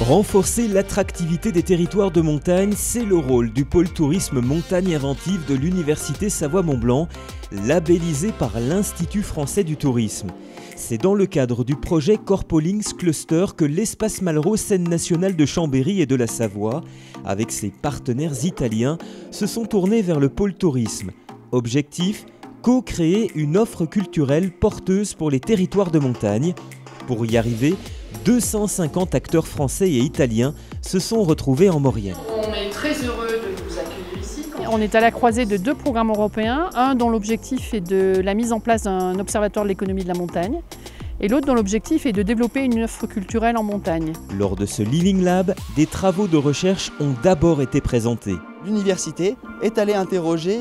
Renforcer l'attractivité des territoires de montagne, c'est le rôle du pôle tourisme montagne inventive de l'Université Savoie-Mont-Blanc, labellisé par l'Institut français du tourisme. C'est dans le cadre du projet Corpolinks Cluster que l'Espace Malraux Scène nationale de Chambéry et de la Savoie, avec ses partenaires italiens, se sont tournés vers le pôle tourisme. Objectif : co-créer une offre culturelle porteuse pour les territoires de montagne. Pour y arriver, 250 acteurs français et italiens se sont retrouvés en Maurienne. On est très heureux de vous accueillir ici. On est à la croisée de deux programmes européens, un dont l'objectif est de la mise en place d'un observatoire de l'économie de la montagne et l'autre dont l'objectif est de développer une offre culturelle en montagne. Lors de ce Living Lab, des travaux de recherche ont d'abord été présentés. L'université est allée interroger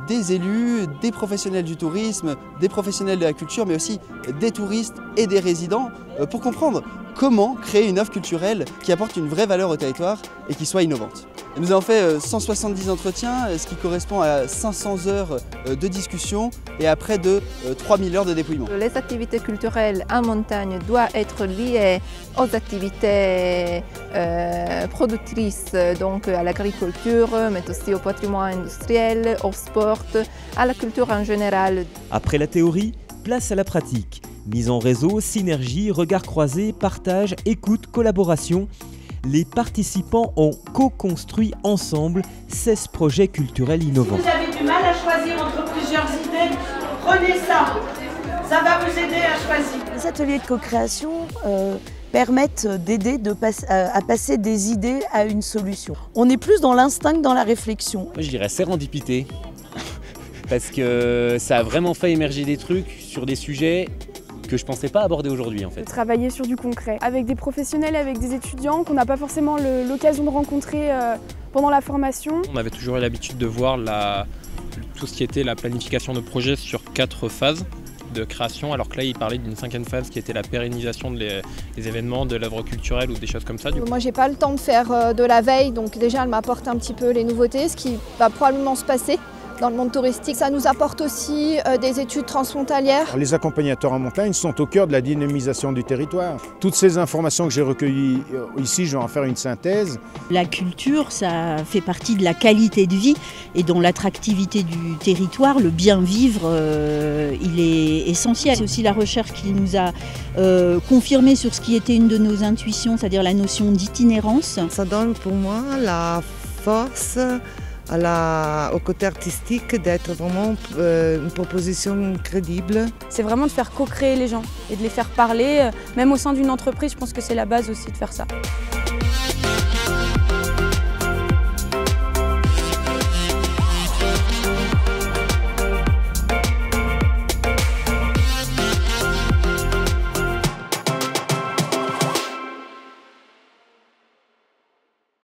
des élus, des professionnels du tourisme, des professionnels de la culture, mais aussi des touristes et des résidents pour comprendre comment créer une offre culturelle qui apporte une vraie valeur au territoire et qui soit innovante. Nous avons fait 170 entretiens, ce qui correspond à 500 heures de discussion et à près de 3000 heures de dépouillement. Les activités culturelles en montagne doivent être liées aux activités productrices, donc à l'agriculture, mais aussi au patrimoine industriel, au sport, à la culture en général. Après la théorie, place à la pratique. Mise en réseau, synergie, regard croisé, partage, écoute, collaboration. Les participants ont co-construit ensemble 16 projets culturels innovants. Si vous avez du mal à choisir entre plusieurs idées, prenez ça. Ça va vous aider à choisir. Les ateliers de co-création permettent d'aider à passer des idées à une solution. On est plus dans l'instinct que dans la réflexion. Moi je dirais sérendipité, parce que ça a vraiment fait émerger des trucs sur des sujets que je ne pensais pas aborder aujourd'hui en fait. Travailler sur du concret, avec des professionnels, avec des étudiants qu'on n'a pas forcément l'occasion de rencontrer pendant la formation. On avait toujours eu l'habitude de voir tout ce qui était la planification de projets sur 4 phases de création, alors que là il parlait d'une 5e phase qui était la pérennisation des événements, de l'œuvre culturelle ou des choses comme ça. Moi j'ai pas le temps de faire de la veille, donc déjà elle m'apporte un petit peu les nouveautés, ce qui va probablement se passer dans le monde touristique. Ça nous apporte aussi des études transfrontalières. Les accompagnateurs en montagne sont au cœur de la dynamisation du territoire. Toutes ces informations que j'ai recueillies ici, je vais en faire une synthèse. La culture, ça fait partie de la qualité de vie et dans l'attractivité du territoire, le bien vivre, il est essentiel. C'est aussi la recherche qui nous a confirmé sur ce qui était une de nos intuitions, c'est-à-dire la notion d'itinérance. Ça donne pour moi la force au côté artistique d'être vraiment une proposition crédible. C'est vraiment de faire co-créer les gens et de les faire parler, même au sein d'une entreprise, je pense que c'est la base aussi de faire ça.